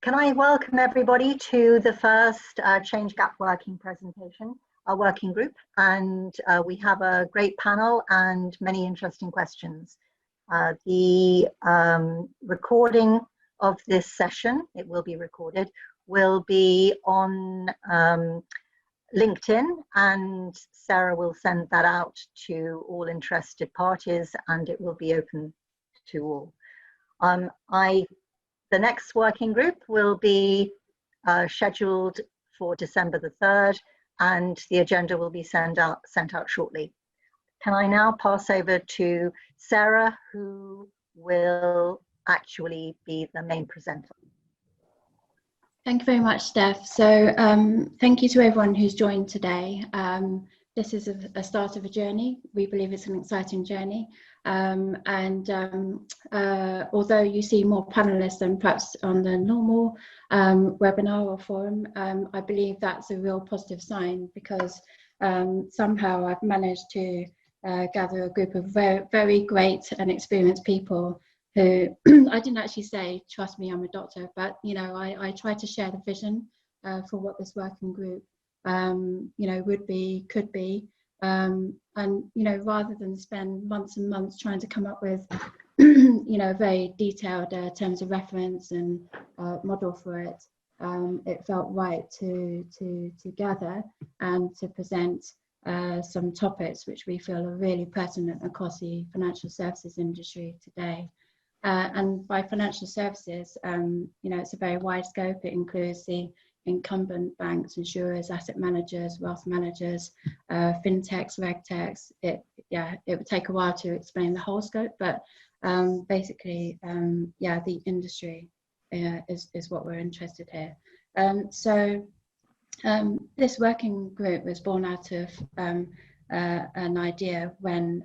Can I welcome everybody to the first Change Gap working presentation, our working group, and we have a great panel and many interesting questions. The recording of this session, it will be recorded, will be on LinkedIn, and Sarah will send that out to all interested parties, and it will be open to all. The next working group will be scheduled for December the 3rd, and the agenda will be sent out shortly. Can I now pass over to Sarah, who will actually be the main presenter? Thank you very much, Steph. So thank you to everyone who's joined today. This is a start of a journey. We believe it's an exciting journey. Although you see more panelists than perhaps on the normal webinar or forum, I believe that's a real positive sign, because somehow I've managed to gather a group of very, very great and experienced people who I didn't actually say, trust me, I'm a doctor, but I try to share the vision for what this working group would be, could be, and rather than spend months and months trying to come up with very detailed terms of reference and model for it, it felt right to gather and to present some topics which we feel are really pertinent across the financial services industry today. And by financial services, it's a very wide scope. It includes the incumbent banks, insurers, asset managers, wealth managers, fintechs, regtechs. It would take a while to explain the whole scope, but basically, the industry is what we're interested here. This working group was born out of an idea when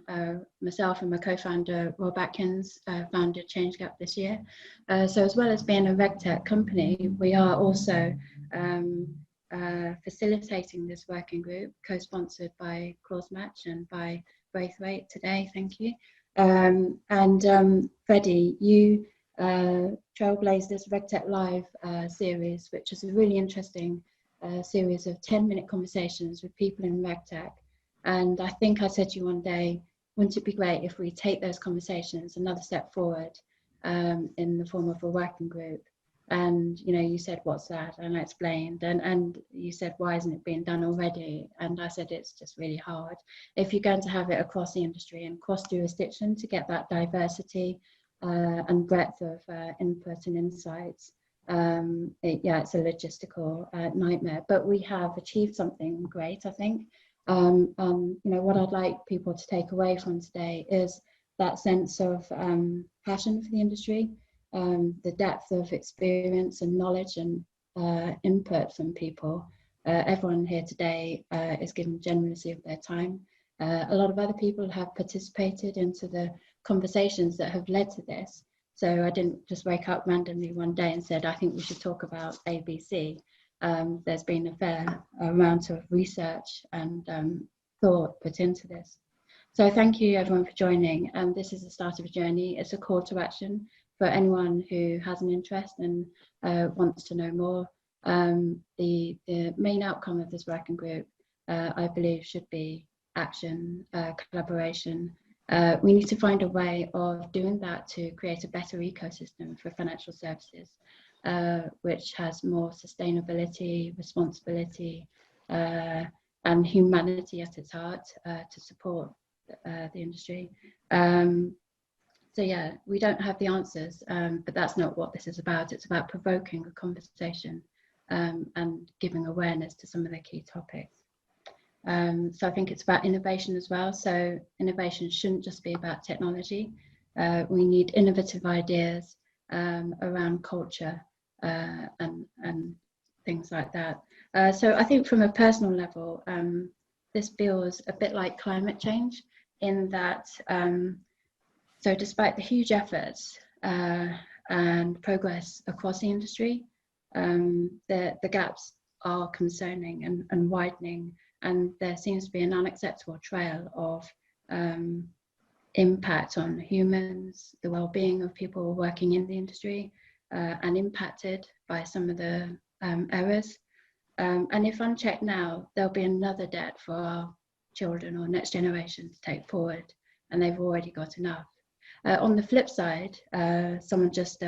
myself and my co-founder Rob Atkins founded Change Gap this year. So as well as being a regtech company, we are also facilitating this working group, co-sponsored by ClauseMatch and by Braithwaite today. Thank you. Freddie, you trailblazed this RegTech Live series, which is a really interesting series of 10-minute conversations with people in RegTech. And I think I said to you one day, wouldn't it be great if we take those conversations another step forward in the form of a working group? And you said, what's that? And I explained, and you said, why isn't it being done already? And I said, it's just really hard. If you're going to have it across the industry and cross jurisdiction to get that diversity and breadth of input and insights, it's a logistical nightmare. But we have achieved something great, I think. What I'd like people to take away from today is that sense of passion for the industry, the depth of experience and knowledge and input from people. Everyone here today is given generously of their time. A lot of other people have participated into the conversations that have led to this. So I didn't just wake up randomly one day and said, I think we should talk about ABC. There's been a fair amount of research and thought put into this. So thank you everyone for joining. This is the start of a journey. It's a call to action for anyone who has an interest and wants to know more. The main outcome of this working group, I believe, should be action, collaboration. We need to find a way of doing that to create a better ecosystem for financial services, which has more sustainability, responsibility, and humanity at its heart to support the industry. So yeah, we don't have the answers, but that's not what this is about. It's about provoking a conversation and giving awareness to some of the key topics. So I think it's about innovation as well. So innovation shouldn't just be about technology. We need innovative ideas around culture and things like that. So I think from a personal level, this feels a bit like climate change in that, so despite the huge efforts and progress across the industry, the gaps are concerning and widening, and there seems to be an unacceptable trail of impact on humans, the well-being of people working in the industry, and impacted by some of the errors. And if unchecked now, there'll be another debt for our children or next generation to take forward, and they've already got enough. On the flip side, someone just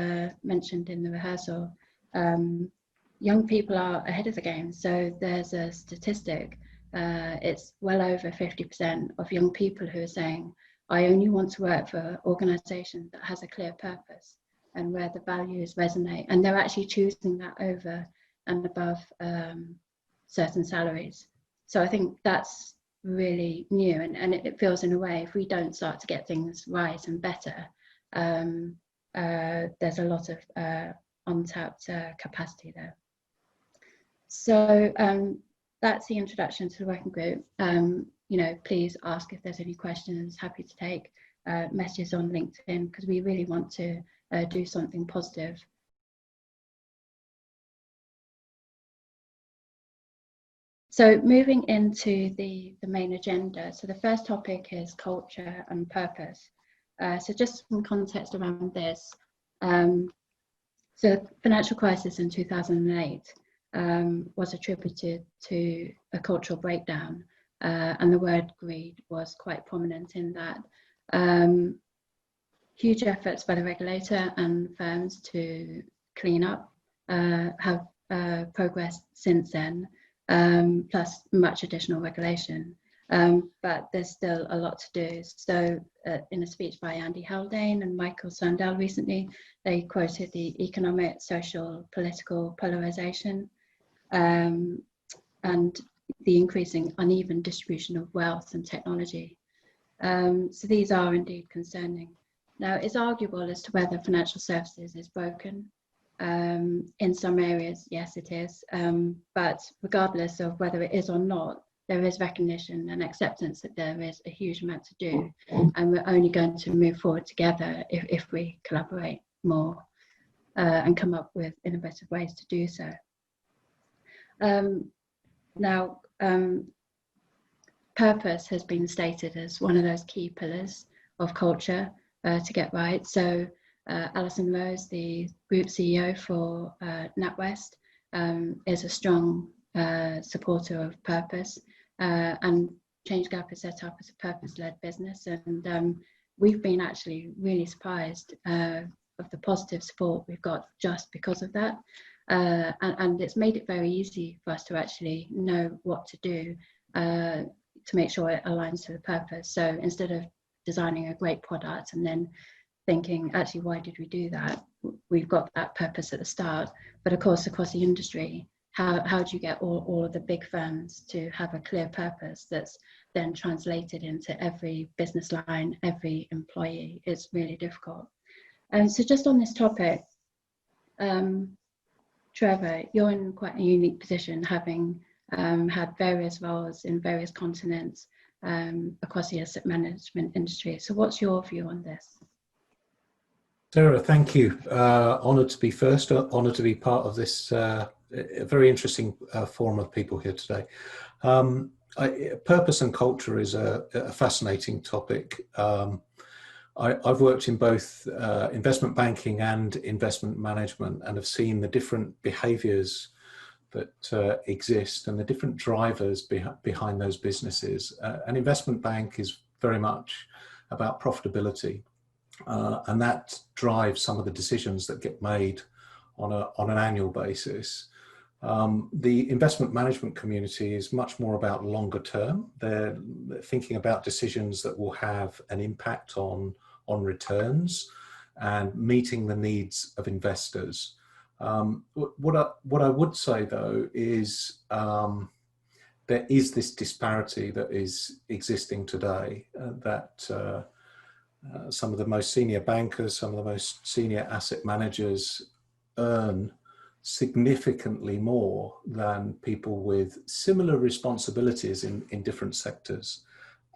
mentioned in the rehearsal, young people are ahead of the game. So there's a statistic, it's well over 50% of young people who are saying, I only want to work for an organisation that has a clear purpose and where the values resonate. And they're actually choosing that over and above certain salaries. So I think that's really new, and it feels in a way, if we don't start to get things right and better, there's a lot of untapped capacity there. So that's the introduction to the working group. You know, please ask if there's any questions. Happy to take messages on LinkedIn, because we really want to do something positive. So moving into the main agenda. So the first topic is culture and purpose. So just some context around this. So financial crisis in 2008 was attributed to a cultural breakdown, and the word greed was quite prominent in that. Huge efforts by the regulator and firms to clean up have progressed since then, plus much additional regulation. But there's still a lot to do. So in a speech by Andy Haldane and Michael Sandel recently, they quoted the economic, social, political polarization and the increasing uneven distribution of wealth and technology. So these are indeed concerning. Now, it's arguable as to whether financial services is broken. In some areas, yes, it is. But regardless of whether it is or not, there is recognition and acceptance that there is a huge amount to do, and we're only going to move forward together if we collaborate more and come up with innovative ways to do so. Now, purpose has been stated as one of those key pillars of culture to get right. So Alison Rose, the group CEO for NatWest, is a strong supporter of purpose, and ChangeGap is set up as a purpose-led business, and we've been actually really surprised of the positive support we've got just because of that, and it's made it very easy for us to actually know what to do to make sure it aligns to the purpose. So instead of designing a great product and then thinking, actually, why did we do that? We've got that purpose at the start, but of course, across the industry, how do you get all of the big firms to have a clear purpose that's then translated into every business line, every employee? It's really difficult. And so just on this topic, Trevor, you're in quite a unique position, having had various roles in various continents across the asset management industry. So what's your view on this? Sarah, thank you. Honoured to be first, honoured to be part of this very interesting forum of people here today. Purpose and culture is a fascinating topic. I've worked in both investment banking and investment management, and have seen the different behaviours that exist and the different drivers behind those businesses. An investment bank is very much about profitability. And that drives some of the decisions that get made on an annual basis. The investment management community is much more about longer term. They're thinking about decisions that will have an impact on returns and meeting the needs of investors. What I would say though is there is this disparity that is existing today, that some of the most senior bankers, some of the most senior asset managers earn significantly more than people with similar responsibilities in different sectors.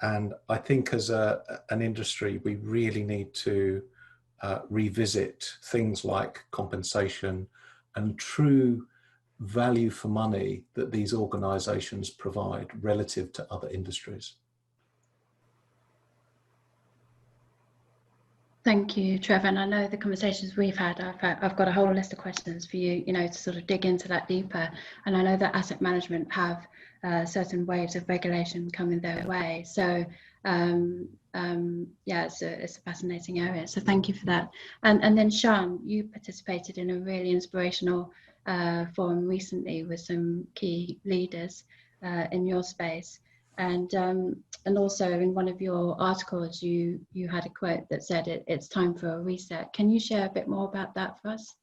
And I think as an industry, we really need to revisit things like compensation and true value for money that these organisations provide relative to other industries. Thank you, Trevor. And I know the conversations we've had, I've got a whole list of questions for you, to sort of dig into that deeper. And I know that asset management have certain waves of regulation coming their way. So yeah, it's a fascinating area. So thank you for that. And then Sian, you participated in a really inspirational forum recently with some key leaders in your space. And also in one of your articles, you had a quote that said it's time for a reset. Can you share a bit more about that for us?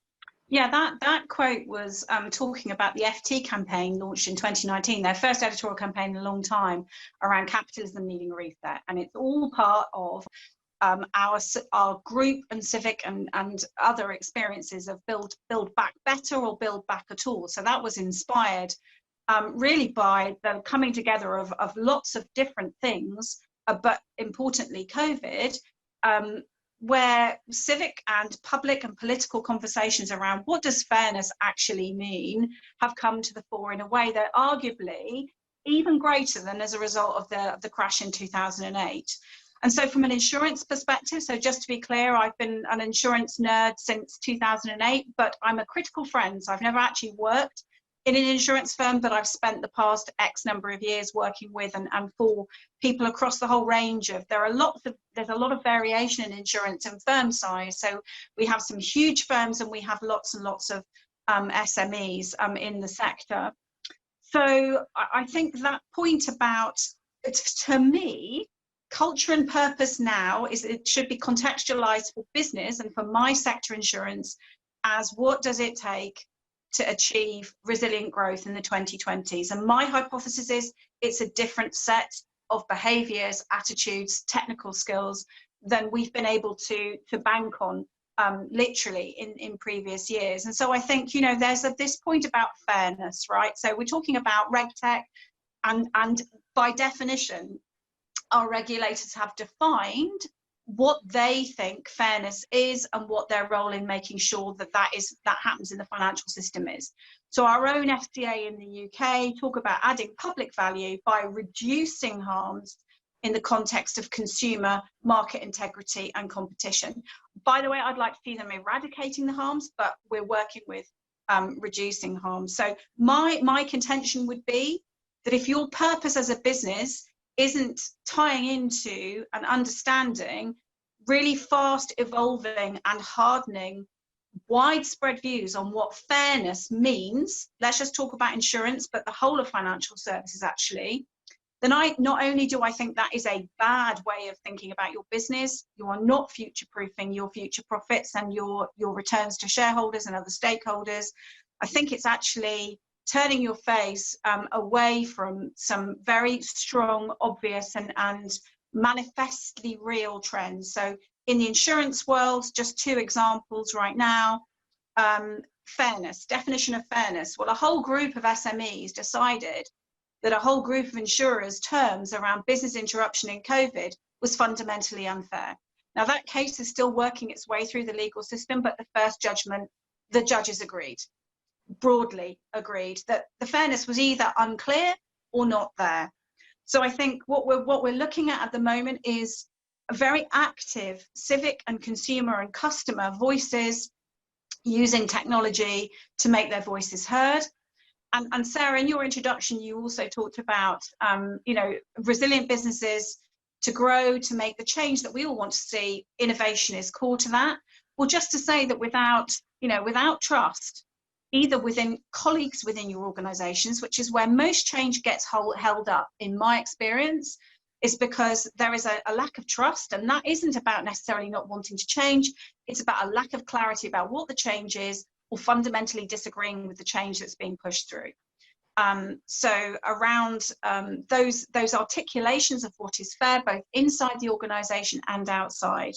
Yeah, that quote was talking about the FT campaign launched in 2019, their first editorial campaign in a long time around capitalism needing a reset. And it's all part of our group and civic and other experiences of build back better or build back at all. So that was inspired really by the coming together of lots of different things, but importantly COVID, where civic and public and political conversations around what does fairness actually mean have come to the fore in a way that arguably even greater than as a result of the crash in 2008. And so from an insurance perspective, so just to be clear, I've been an insurance nerd since 2008, but I'm a critical friend. So I've never actually worked in an insurance firm, but I've spent the past X number of years working with and for people across the whole range of, there's a lot of variation in insurance and firm size. So we have some huge firms and we have lots and lots of SMEs in the sector. So I think that point about, to me, culture and purpose now is it should be contextualized for business and for my sector insurance as what does it take to achieve resilient growth in the 2020s. And my hypothesis is it's a different set of behaviours, attitudes, technical skills than we've been able to bank on literally in previous years. And so I think, there's this point about fairness, right? So we're talking about RegTech, and by definition, our regulators have defined what they think fairness is and what their role in making sure that happens in the financial system is. So our own FCA in the UK talk about adding public value by reducing harms in the context of consumer market integrity and competition. By the way, I'd like to see them eradicating the harms, but we're working with reducing harms. So my contention would be that if your purpose as a business isn't tying into and understanding really fast evolving and hardening widespread views on what fairness means, let's just talk about insurance, but the whole of financial services actually, then not only do I think that is a bad way of thinking about your business, you are not future-proofing your future profits and your returns to shareholders and other stakeholders. I think it's actually turning your face away from some very strong, obvious and manifestly real trends. So in the insurance world, just two examples right now, fairness, definition of fairness. Well, a whole group of SMEs decided that a whole group of insurers' terms around business interruption in COVID was fundamentally unfair. Now that case is still working its way through the legal system, but the first judgment, the judges agreed. Broadly agreed that the fairness was either unclear or not there. So I think what we're looking at the moment is a very active civic and consumer and customer voices using technology to make their voices heard. And Sarah, in your introduction, you also talked about resilient businesses to grow, to make the change that we all want to see. Innovation is core to that. Well, just to say that without trust, either within colleagues within your organizations, which is where most change gets held up, in my experience, is because there is a lack of trust. And that isn't about necessarily not wanting to change. It's about a lack of clarity about what the change is, or fundamentally disagreeing with the change that's being pushed through. So around those articulations of what is fair, both inside the organization and outside.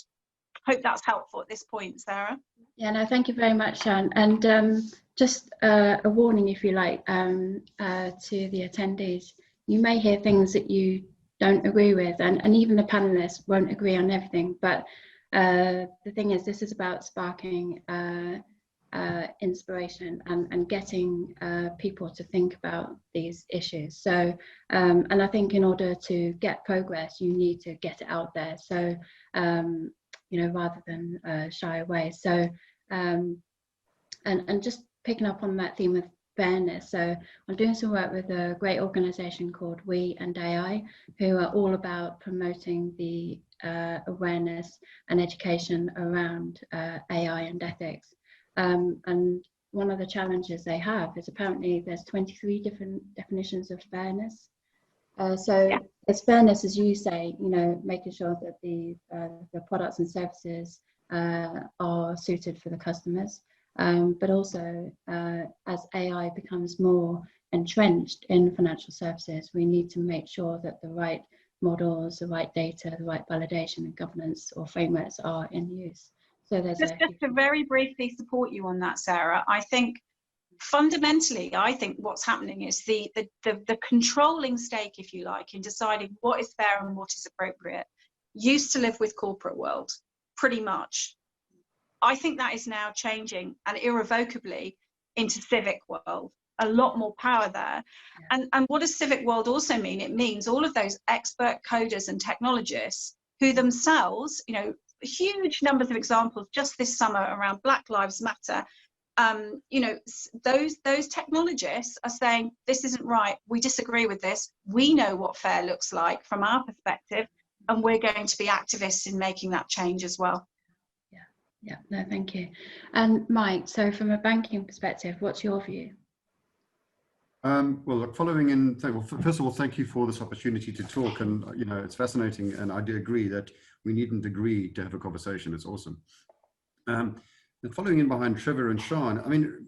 Hope that's helpful at this point, Sarah. Yeah, no, thank you very much, Sian. And just a warning, if you like, to the attendees. You may hear things that you don't agree with, and even the panelists won't agree on everything. But the thing is, this is about sparking inspiration and getting people to think about these issues. So, and I think in order to get progress, you need to get it out there. So rather than shy away. So, and just picking up on that theme of fairness. So I'm doing some work with a great organization called We and AI, who are all about promoting the awareness and education around AI and ethics. And one of the challenges they have is apparently there's 23 different definitions of fairness. So it's fairness, as you say, making sure that the products and services are suited for the customers. But also, as AI becomes more entrenched in financial services, we need to make sure that the right models, the right data, the right validation and governance or frameworks are in use. So there's just to very briefly support you on that, Sarah. I think fundamentally, what's happening is the controlling stake, if you like, in deciding what is fair and what is appropriate, used to live with corporate world, pretty much. I think that is now changing and irrevocably into civic world. A lot more power there. Yeah. And what does civic world also mean? It means all of those expert coders and technologists who themselves, huge numbers of examples just this summer around Black Lives Matter. Those technologists are saying, this isn't right. We disagree with this. We know what fair looks like from our perspective, and we're going to be activists in making that change as well. Yeah, no, thank you. And Mike, so from a banking perspective, what's your view? Well, look, following in, well, first of all, thank you for this opportunity to talk. And, it's fascinating. And I do agree that we needn't agree to have a conversation. It's awesome. And following in behind Trevor and Sean, I mean,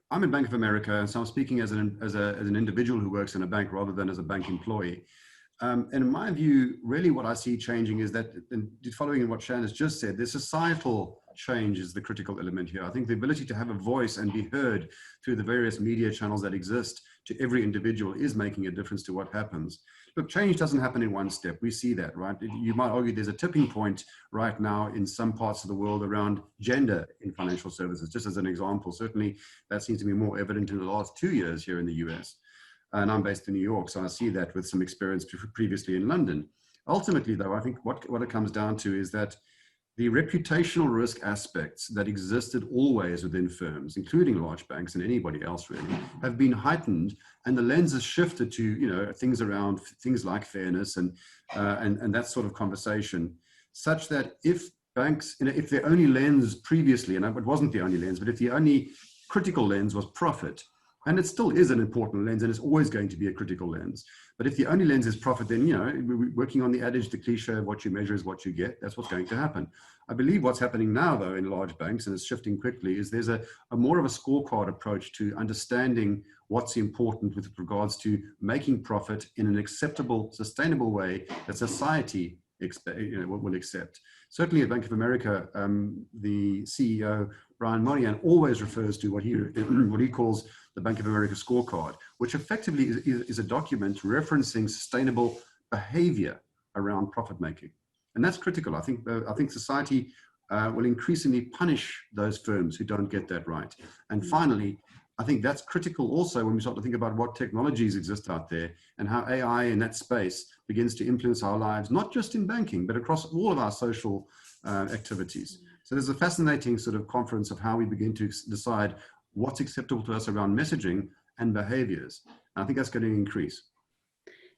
I'm in Bank of America, and so I'm speaking as an individual who works in a bank rather than as a bank employee. And in my view, really what I see changing is that, and following in what Shan has just said, the societal change is the critical element here. I think the ability to have a voice and be heard through the various media channels that exist to every individual is making a difference to what happens. Look, change doesn't happen in one step. We see that, right? You might argue there's a tipping point right now in some parts of the world around gender in financial services, just as an example. Certainly that seems to be more evident in the last 2 years here in the US. And I'm based in New York, so I see that with some experience previously in London. Ultimately, though, I think what it comes down to is that the reputational risk aspects that existed always within firms, including large banks and anybody else really, have been heightened, and the lens has shifted to things around things like fairness and that sort of conversation, such that if banks, if their only lens previously, and it wasn't the only lens, but if the only critical lens was profit, and it still is an important lens, and it's always going to be a critical lens. But if the only lens is profit, then, we're working on the adage, the cliche of what you measure is what you get. That's what's going to happen. I believe what's happening now, though, in large banks, and it's shifting quickly, is there's a more of a scorecard approach to understanding what's important with regards to making profit in an acceptable, sustainable way that society will accept. Certainly at Bank of America, the CEO, Brian Moynihan, always refers to what he calls the Bank of America scorecard, which effectively is a document referencing sustainable behavior around profit making. And that's critical. I think society will increasingly punish those firms who don't get that right. And finally, I think that's critical also when we start to think about what technologies exist out there and how AI in that space begins to influence our lives, not just in banking, but across all of our social activities. So there's a fascinating sort of conference of how we begin to decide what's acceptable to us around messaging and behaviors. And I think that's going to increase.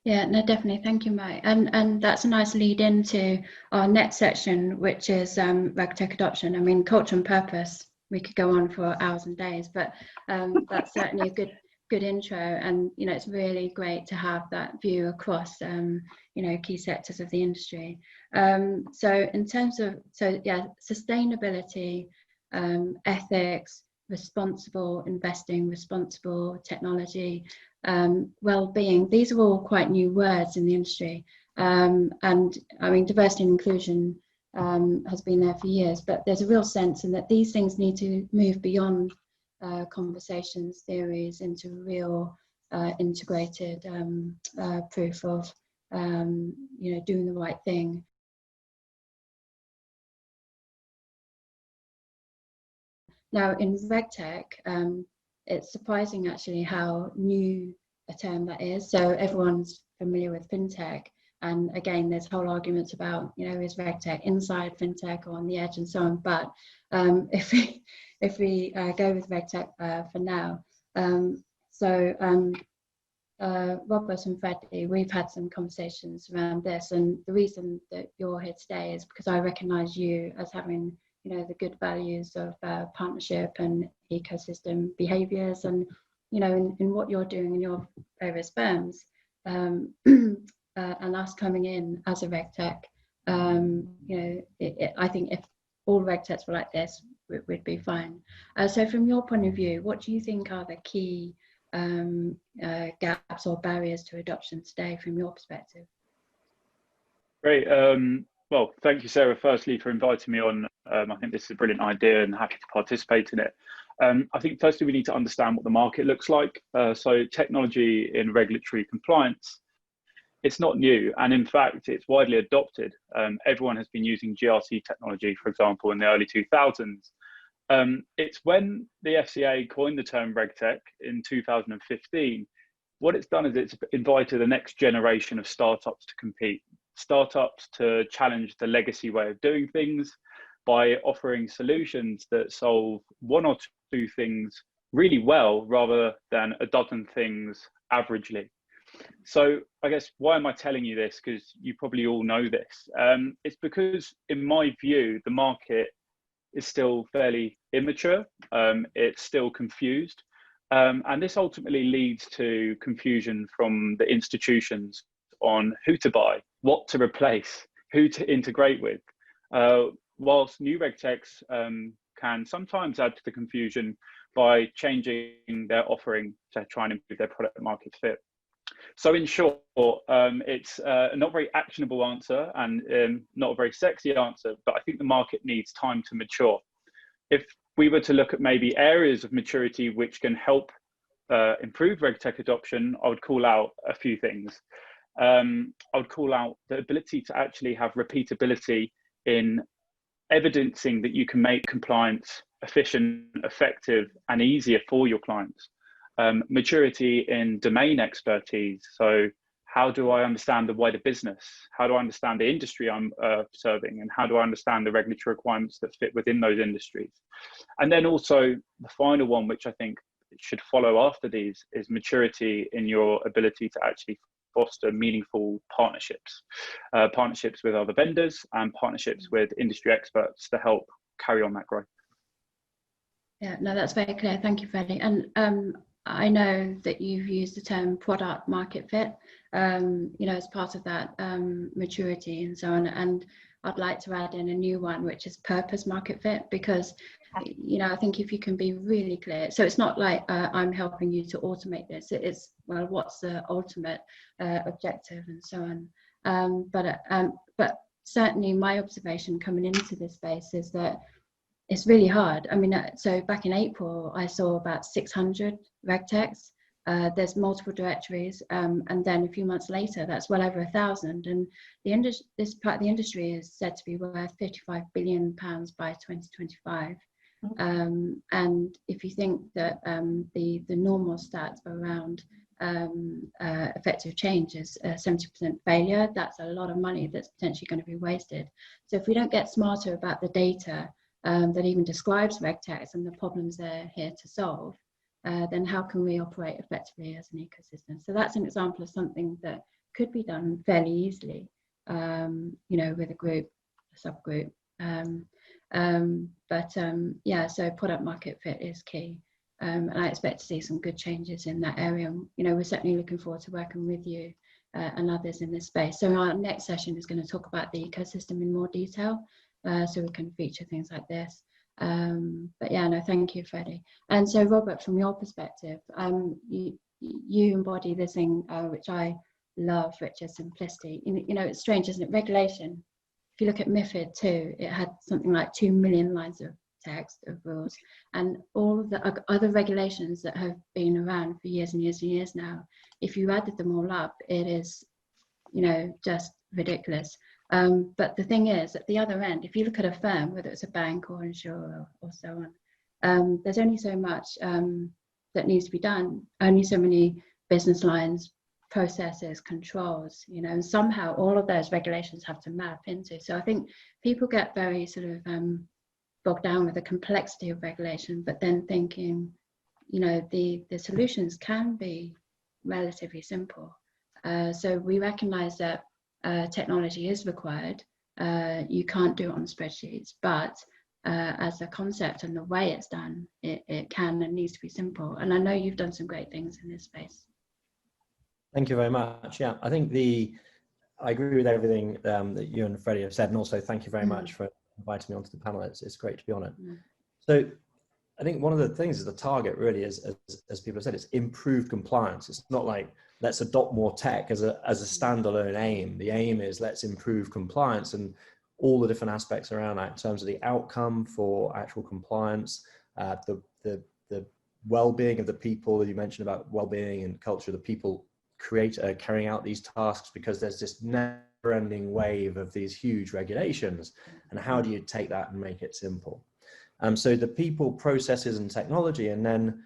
Yeah, no, definitely. Thank you, Mike. And that's a nice lead into our next section, which is RegTech adoption. I mean, culture and purpose, we could go on for hours and days, but that's certainly a good intro. And, it's really great to have that view across, key sectors of the industry. So in terms of, sustainability, ethics, responsible investing, responsible technology, well-being, these are all quite new words in the industry. And I mean, diversity and inclusion has been there for years, but there's a real sense in that these things need to move beyond conversations, theories, into real integrated proof of doing the right thing. Now in RegTech, it's surprising actually how new a term that is. So everyone's familiar with fintech, And again, there's whole arguments about, you know, is RegTech inside FinTech or on the edge and so on. But if we go with RegTech for now, Robert and Freddie, we've had some conversations around this, and the reason that you're here today is because I recognise you as having, you know, the good values of partnership and ecosystem behaviours, and, you know, in what you're doing in your various firms, and us coming in as a RegTech, you know, I think if all RegTechs were like this, we'd be fine. So from your point of view, what do you think are the key gaps or barriers to adoption today from your perspective? Great. Well, thank you, Sarah, firstly, for inviting me on. I think this is a brilliant idea and happy to participate in it. I think firstly, we need to understand what the market looks like. So technology in regulatory compliance, it's not new. And in fact, it's widely adopted. Everyone has been using GRC technology, for example, in the early 2000s. It's when the FCA coined the term RegTech in 2015, what it's done is it's invited the next generation of startups to compete. Startups to challenge the legacy way of doing things by offering solutions that solve one or two things really well rather than a dozen things averagely. So I guess, why am I telling you this? Because you probably all know this. It's because, in my view, the market is still fairly immature. It's still confused. And this ultimately leads to confusion from the institutions on who to buy, what to replace, who to integrate with. Whilst new RegTechs can sometimes add to the confusion by changing their offering to try and improve their product market fit. So in short, it's a not very actionable answer and not a very sexy answer, but I think the market needs time to mature. If we were to look at maybe areas of maturity which can help improve RegTech adoption, I would call out a few things. I would call out the ability to actually have repeatability in evidencing that you can make compliance efficient, effective, and easier for your clients. Maturity in domain expertise. So how do I understand the wider business? How do I understand the industry I'm serving? And how do I understand the regulatory requirements that fit within those industries? And then also the final one, which I think should follow after these, is maturity in your ability to actually foster meaningful partnerships, partnerships with other vendors and partnerships with industry experts to help carry on that growth. Yeah, no, that's very clear. Thank you, Freddie. And I know that you've used the term product market fit, you know, as part of that maturity and so on. And I'd like to add in a new one, which is purpose market fit, because, you know, I think if you can be really clear, so it's not like I'm helping you to automate this. It's, well, what's the ultimate objective and so on. But certainly my observation coming into this space is that it's really hard. I mean, so back in April, I saw about 600 RegTechs. There's multiple directories, and then a few months later, that's well over 1,000. And this part of the industry is said to be worth £55 billion by 2025. And if you think that the normal stats around effective change is 70% failure, that's a lot of money that's potentially going to be wasted. So if we don't get smarter about the data that even describes RegTechs and the problems they're here to solve, then how can we operate effectively as an ecosystem? So that's an example of something that could be done fairly easily, you know, with a group, a subgroup. Yeah, so product market fit is key. And I expect to see some good changes in that area. You know, we're certainly looking forward to working with you and others in this space. So our next session is going to talk about the ecosystem in more detail, so we can feature things like this. But yeah, no, thank you, Freddie. And so, Robert, from your perspective, you embody this thing which I love, which is simplicity. You know, it's strange, isn't it? Regulation. If you look at MiFID II, it had something like 2 million lines of text of rules, and all of the other regulations that have been around for years and years and years now, if you added them all up, it is, you know, just ridiculous. But the thing is, at the other end, if you look at a firm, whether it's a bank or insurer or so on, there's only so much that needs to be done, only so many business lines processes, controls, you know, and somehow all of those regulations have to map into. So I think people get very sort of bogged down with the complexity of regulation, but then thinking, you know, the solutions can be relatively simple. So we recognize that technology is required. You can't do it on spreadsheets, but as a concept and the way it's done, it can and needs to be simple. And I know you've done some great things in this space. Thank you very much. Yeah, I think I agree with everything that you and Freddie have said, and also thank you very much for inviting me onto the panel. It's great to be on it. So I think one of the things is the target really is, as people have said, it's improved compliance. It's not like let's adopt more tech as a standalone aim. The aim is let's improve compliance and all the different aspects around that in terms of the outcome for actual compliance, the well-being of the people. You mentioned about well-being and culture, the people carrying out these tasks, because there's this never-ending wave of these huge regulations, and how do you take that and make it simple? So the people, processes and technology, and then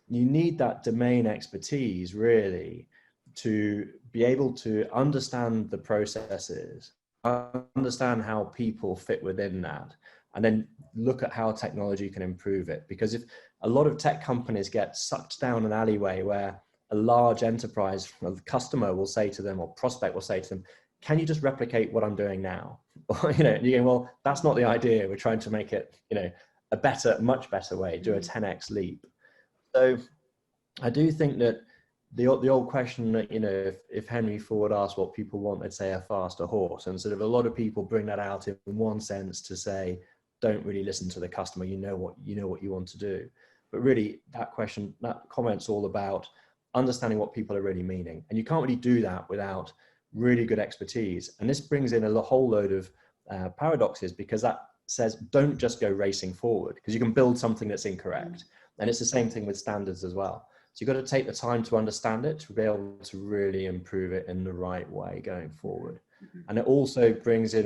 you need that domain expertise really to be able to understand the processes, understand how people fit within that, and then look at how technology can improve it. Because if a lot of tech companies get sucked down an alleyway where a large enterprise, a customer will say to them, or prospect will say to them, can you just replicate what I'm doing now? Or, you know, and you go, well, that's not the idea. We're trying to make it, you know, a better, much better way, do a 10x leap. So I do think that the old question that, you know, if Henry Ford asked what people want, they'd say a faster horse. And sort of a lot of people bring that out in one sense to say, don't really listen to the customer. You know what you want to do. But really that comment's all about understanding what people are really meaning. And you can't really do that without really good expertise. And this brings in a whole load of paradoxes, because that says, don't just go racing forward, because you can build something that's incorrect. And it's the same thing with standards as well. So you've got to take the time to understand it, to be able to really improve it in the right way going forward. And it also brings in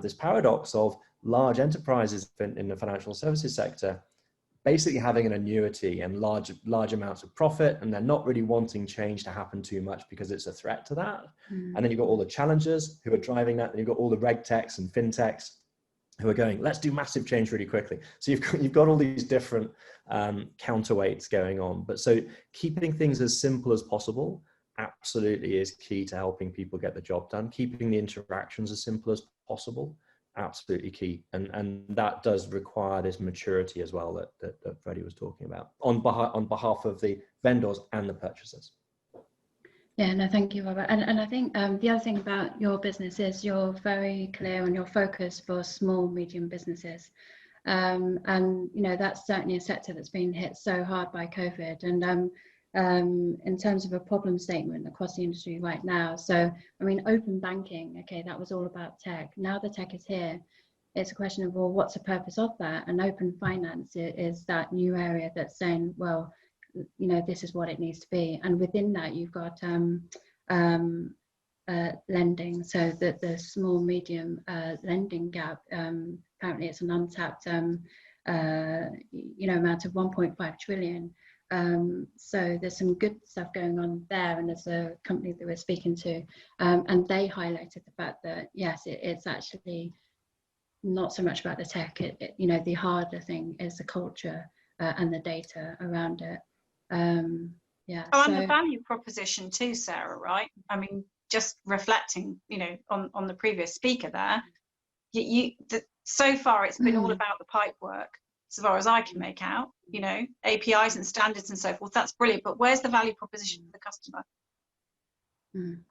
this paradox of large enterprises in the financial services sector basically having an annuity and large amounts of profit, and they're not really wanting change to happen too much because it's a threat to that. And then you've got all the challengers who are driving that, and you've got all the reg techs and fintechs who are going, let's do massive change really quickly. So you've got all these different counterweights going on. But so keeping things as simple as possible absolutely is key to helping people get the job done. Keeping the interactions as simple as possible, absolutely key. And that does require this maturity as well that Freddie was talking about on behalf of the vendors and the purchasers. Yeah, no, thank you, Robert. And I think the other thing about your business is you're very clear on your focus for small, medium businesses. And, you know, that's certainly a sector that's been hit so hard by COVID. And in terms of a problem statement across the industry right now. So, I mean, open banking, okay, that was all about tech. Now the tech is here. It's a question of, well, what's the purpose of that? And open finance is that new area that's saying, well, you know, this is what it needs to be. And within that, you've got lending. So that the small, medium lending gap, apparently it's an untapped, you know, amount of 1.5 trillion. So there's some good stuff going on there, and there's a company that we're speaking to, and they highlighted the fact that yes, it's actually not so much about the tech. You know, the harder thing is the culture and the data around it. Yeah. Oh, and the value proposition too, Sarah. Right? I mean, just reflecting, you know, on the previous speaker there, so far it's been all about the pipe work. As far as I can make out, you know, APIs and standards and so forth, that's brilliant, but where's the value proposition for the customer?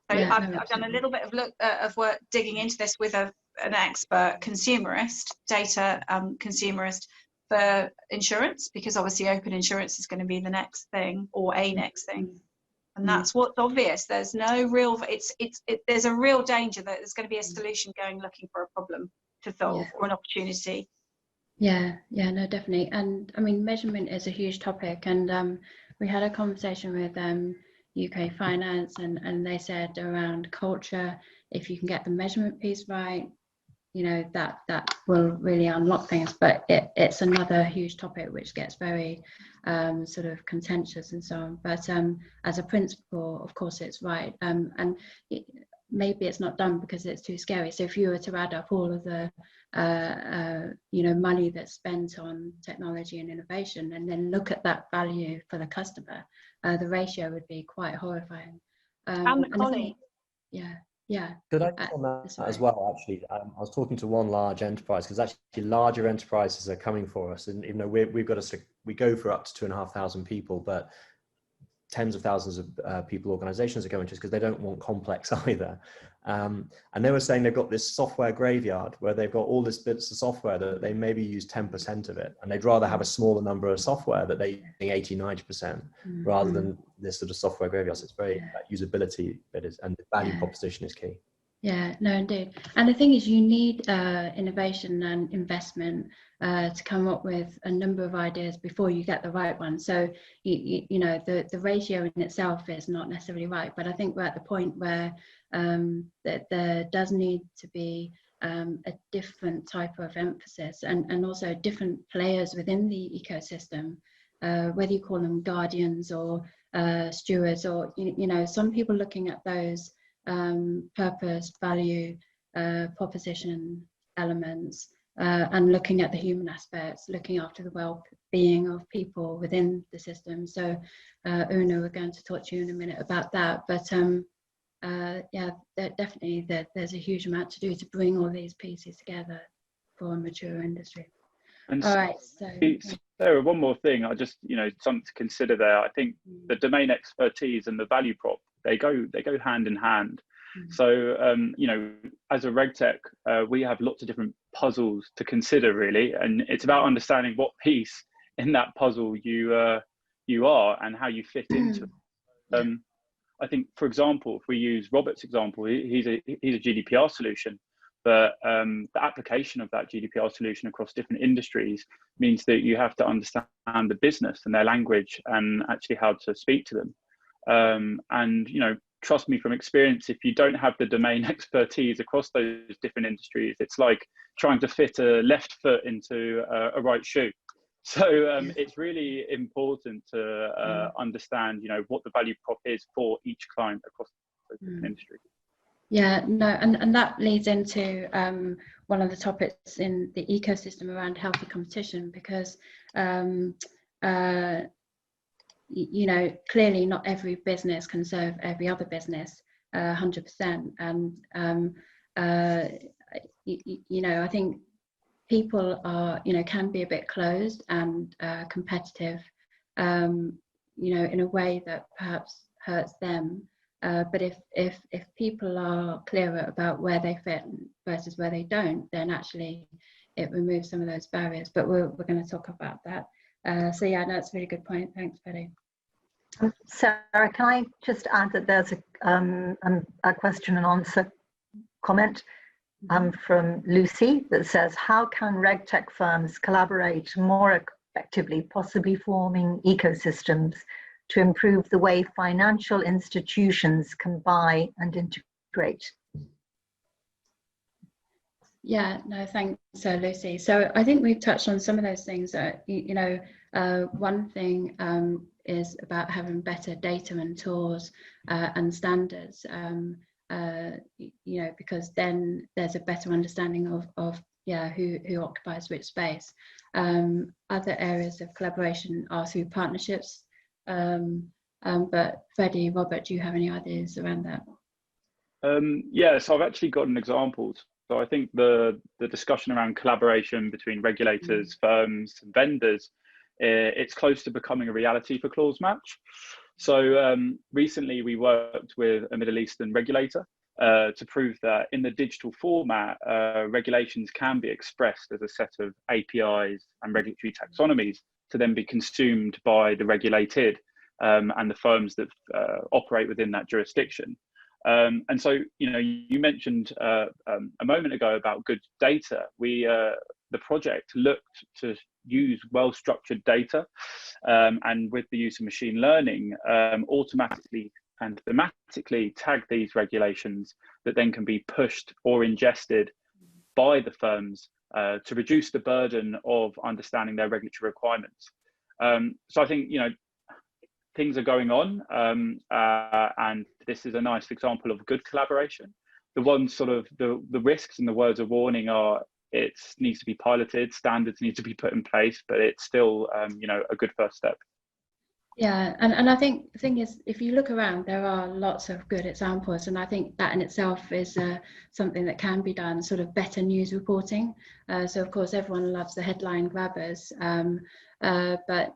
So Yeah, I've done a little bit of work digging into this with an expert consumerist, data consumerist for insurance, because obviously open insurance is going to be the next thing, or a next thing. And that's what's obvious. There's no real, there's a real danger that there's going to be a solution going looking for a problem to solve, or an opportunity. Yeah, no, definitely. And I mean, measurement is a huge topic. And we had a conversation with UK Finance, and they said around culture, if you can get the measurement piece right, that will really unlock things. But it's another huge topic which gets very sort of contentious and so on. But as a principle, of course, it's right. And maybe it's not done because it's too scary. So if you were to add up all of the money that's spent on technology and innovation, and then look at that value for the customer, the ratio would be quite horrifying. And the colleague. Yeah. Could I on that as well? Actually, I was talking to one large enterprise, because actually larger enterprises are coming for us, and even though we've got we go for up to 2,500 people, but tens of thousands of people, organizations are going to us because they don't want complex either. And they were saying they've got this software graveyard where they've got all this bits of software that they maybe use 10% of it, and they'd rather have a smaller number of software that they use 80-90% rather than this sort of software graveyard. So it's very usability bit is, and the value proposition is key. Yeah, no, indeed. And the thing is, you need innovation and investment to come up with a number of ideas before you get the right one. So, the ratio in itself is not necessarily right, but I think we're at the point where that there does need to be a different type of emphasis, and also different players within the ecosystem, whether you call them guardians or stewards, or, some people looking at those purpose, value, proposition elements, and looking at the human aspects, looking after the well-being of people within the system. So Una, we're going to talk to you in a minute about that, but definitely there's a huge amount to do to bring all these pieces together for a mature industry. And all right, so Sarah, one more thing, I just, something to consider there. I think the domain expertise and the value prop, they go hand in hand. So, as a RegTech, we have lots of different puzzles to consider, really, and it's about understanding what piece in that puzzle you are and how you fit into it. I think, for example, if we use Robert's example, he's a GDPR solution, but the application of that GDPR solution across different industries means that you have to understand the business and their language and actually how to speak to them. And trust me from experience, if you don't have the domain expertise across those different industries, it's like trying to fit a left foot into a right shoe. So it's really important to understand, what the value prop is for each client across those different industries. Yeah, no, and that leads into one of the topics in the ecosystem around healthy competition, because clearly not every business can serve every other business 100%, and I think people are can be a bit closed and competitive in a way that perhaps hurts them, but if people are clearer about where they fit versus where they don't, then actually it removes some of those barriers. But we're going to talk about that. So yeah, that's a really good point. Thanks, Betty. Sarah, can I just add that there's a question and answer comment from Lucy that says, how can RegTech firms collaborate more effectively, possibly forming ecosystems to improve the way financial institutions can buy and integrate? Yeah, no, thanks, Lucy. So I think we've touched on some of those things. One thing is about having better data and tools and standards, because then there's a better understanding of who occupies which space. Other areas of collaboration are through partnerships. But Freddie, Robert, do you have any ideas around that? So I've actually got an example. So I think the discussion around collaboration between regulators, firms, and vendors, it's close to becoming a reality for ClauseMatch. So recently we worked with a Middle Eastern regulator to prove that in the digital format, regulations can be expressed as a set of APIs and regulatory taxonomies to then be consumed by the regulated and the firms that operate within that jurisdiction. And so, you mentioned a moment ago about good data. The project looked to use well-structured data and with the use of machine learning, automatically and thematically tag these regulations that then can be pushed or ingested by the firms to reduce the burden of understanding their regulatory requirements. So I think, you know, things are going on, and this is a nice example of good collaboration. The one sort of the risks and the words of warning are it needs to be piloted, standards need to be put in place, but it's still, you know, a good first step. Yeah, and I think the thing is, if you look around, there are lots of good examples, and I think that in itself is something that can be done, sort of better news reporting. So of course, everyone loves the headline grabbers, but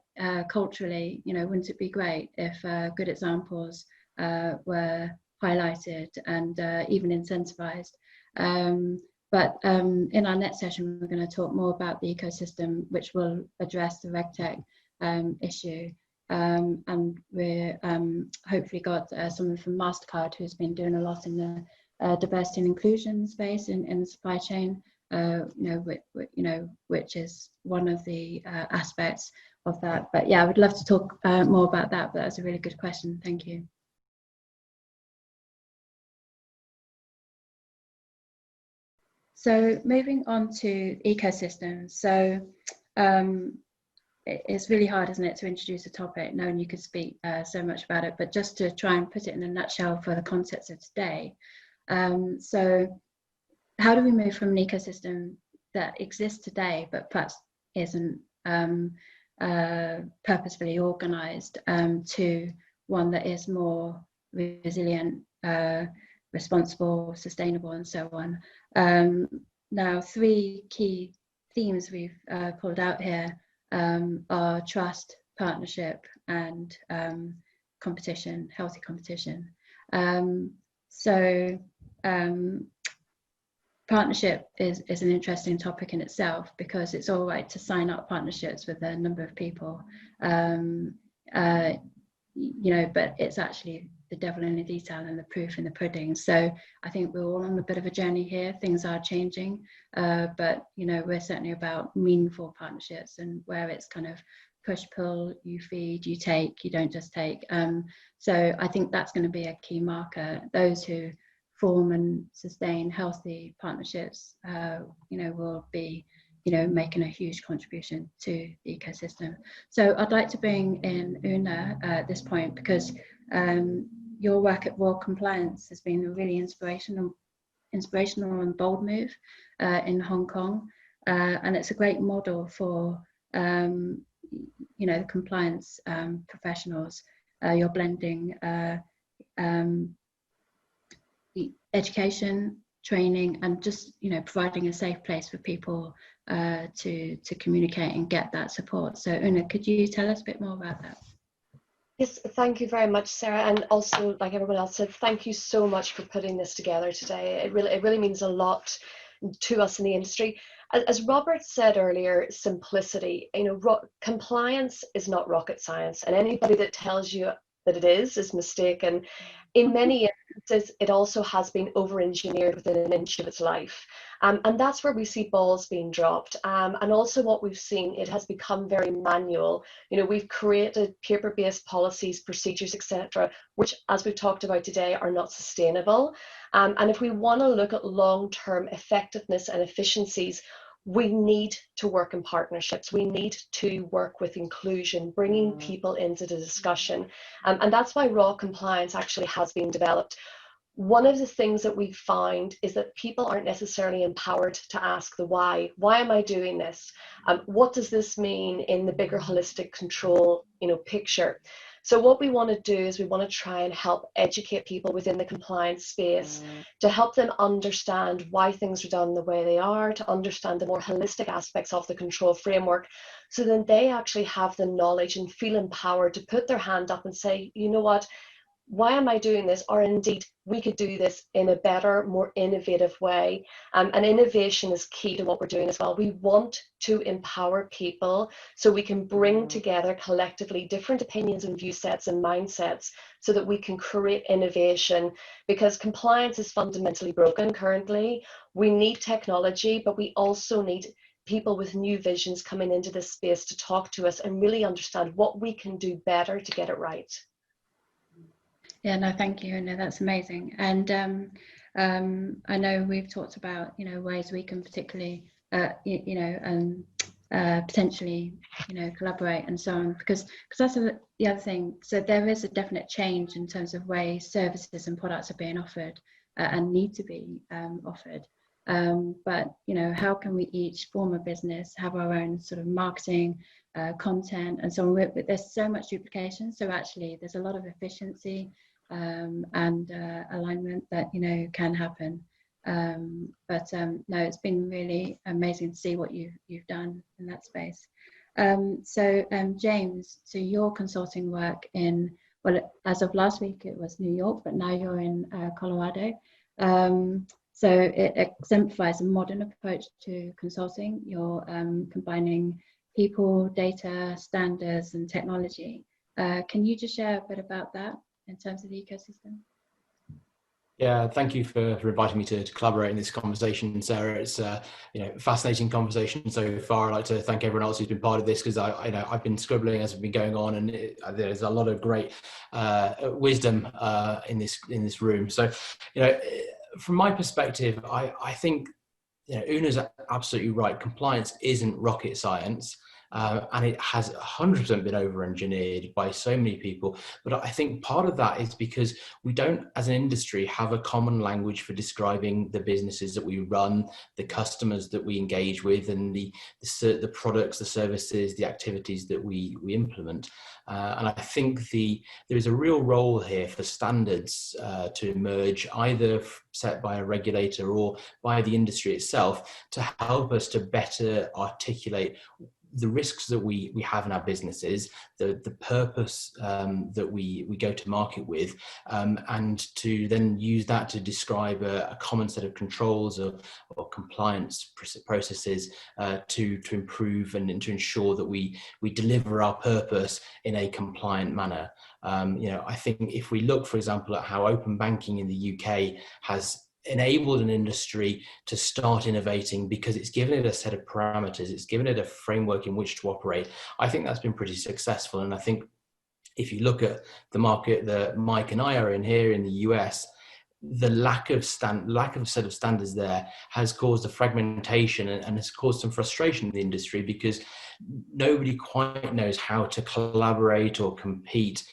culturally, you know, wouldn't it be great if good examples were highlighted and even incentivized? But in our next session, we're going to talk more about the ecosystem, which will address the RegTech issue. And we're hopefully got someone from MasterCard who's been doing a lot in the diversity and inclusion space in the supply chain, which is one of the aspects of that. But yeah, I would love to talk more about that, but that's a really good question. Thank you. So moving on to ecosystems. So it's really hard, isn't it, to introduce a topic knowing you could speak so much about it, but just to try and put it in a nutshell for the context of today. So how do we move from an ecosystem that exists today but perhaps isn't purposefully organized to one that is more resilient, responsible, sustainable, and so on? Now, three key themes we've pulled out here are trust, partnership, and competition, healthy competition. Partnership is an interesting topic in itself, because it's all right to sign up partnerships with a number of people, you know, but it's actually the devil in the detail and the proof in the pudding. So I think we're all on a bit of a journey here. Things are changing, but you know, we're certainly about meaningful partnerships, and where it's kind of push pull, you feed, you take, you don't just take. So I think that's going to be a key marker. Those who form and sustain healthy partnerships, you know, will be, you know, making a huge contribution to the ecosystem. So I'd like to bring in Una at this point, because your work at Raw Compliance has been a really inspirational and bold move in Hong Kong, and it's a great model for you know, the compliance professionals. You're blending education, training, and just, you know, providing a safe place for people to communicate and get that support. So Una, could you tell us a bit more about that? Yes, thank you very much, Sarah, and also, like everyone else said, thank you so much for putting this together today. It really means a lot to us in the industry. As Robert said earlier, simplicity. You know, compliance is not rocket science, and anybody that tells you that it is mistaken. In many instances, it also has been over-engineered within an inch of its life. And that's where we see balls being dropped. And also what we've seen, it has become very manual. You know, we've created paper-based policies, procedures, etc., which, as we've talked about today, are not sustainable. And if we want to look at long-term effectiveness and efficiencies, we need to work in partnerships. We need to work with inclusion, bringing people into the discussion. And that's why Raw Compliance actually has been developed. One of the things that we find is that people aren't necessarily empowered to ask the why. Why am I doing this? What does this mean in the bigger holistic control, you know, picture? So what we want to do is we want to try and help educate people within the compliance space to help them understand why things are done the way they are, to understand the more holistic aspects of the control framework, so then they actually have the knowledge and feel empowered to put their hand up and say, you know what, why am I doing this? Or indeed, we could do this in a better, more innovative way. And innovation is key to what we're doing as well. We want to empower people so we can bring together collectively different opinions and view sets and mindsets so that we can create innovation, because compliance is fundamentally broken currently. We need technology, but we also need people with new visions coming into this space to talk to us and really understand what we can do better to get it right. Yeah, no, thank you. No, that's amazing. And I know we've talked about, you know, ways we can particularly, potentially, you know, collaborate and so on, because that's the other thing. So there is a definite change in terms of ways services and products are being offered and need to be offered. But, you know, how can we each form a business, have our own sort of marketing, content and so on? There's so much duplication. So actually there's a lot of efficiency and alignment that, you know, can happen. No, it's been really amazing to see what you've done in that space. James, so your consulting work in, well, as of last week it was New York, but now you're in Colorado. So it exemplifies a modern approach to consulting. You're combining people, data, standards, and technology. Can you just share a bit about that in terms of the ecosystem? Yeah, thank you for inviting me to collaborate in this conversation, Sarah. It's you know, fascinating conversation so far. I'd like to thank everyone else who's been part of this, because I've been scribbling as we've been going on, and there's a lot of great wisdom in this room. So, you know, from my perspective, I think, you know, Una's absolutely right. Compliance isn't rocket science. And it has 100% been over-engineered by so many people. But I think part of that is because we don't, as an industry, have a common language for describing the businesses that we run, the customers that we engage with, and the products, the services, the activities that we implement. And I think there is a real role here for standards to emerge, either set by a regulator or by the industry itself, to help us to better articulate the risks that we have in our businesses, the purpose that we go to market with, and to then use that to describe a common set of controls or compliance processes to improve and to ensure that we deliver our purpose in a compliant manner. You know, I think if we look, for example, at how open banking in the UK has enabled an industry to start innovating because it's given it a set of parameters, it's given it a framework in which to operate, I think that's been pretty successful. And I think if you look at the market that Mike and I are in here in the US, the lack of set of standards there has caused a fragmentation and has caused some frustration in the industry, because nobody quite knows how to collaborate or compete,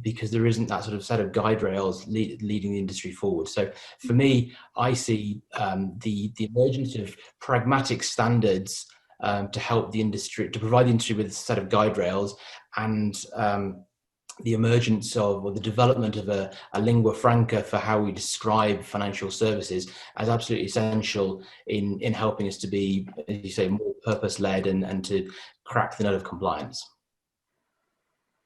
because there isn't that sort of set of guide rails leading the industry forward. So for me, I see the emergence of pragmatic standards to help the industry, to provide the industry with a set of guide rails, and the emergence of, or the development of a lingua franca for how we describe financial services as absolutely essential in helping us to be, as you say, more purpose-led and to crack the nut of compliance.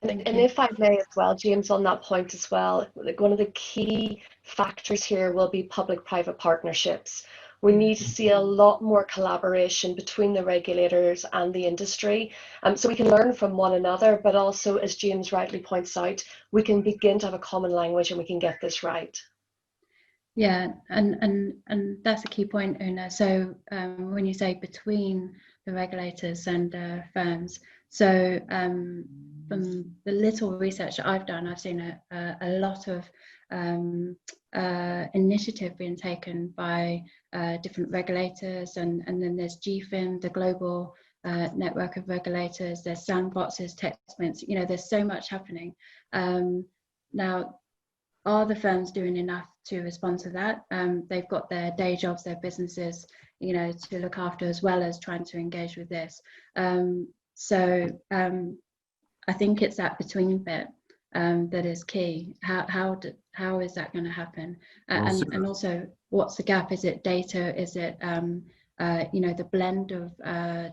And if I may as well, James, on that point as well, like one of the key factors here will be public-private partnerships. We need to see a lot more collaboration between the regulators and the industry, so we can learn from one another, but also, as James rightly points out, we can begin to have a common language and we can get this right. Yeah, and that's a key point, Una. So when you say between the regulators and firms, so from the little research that I've done, I've seen a lot of initiative being taken by different regulators, and then there's GFIN, the global network of regulators, there's sandboxes, Textmints, you know, there's so much happening. Now, are the firms doing enough to respond to that? They've got their day jobs, their businesses, you know, to look after, as well as trying to engage with this. I think it's that between bit that is key. How is that going to happen? And also, what's the gap? Is it data? Is it you know, the blend of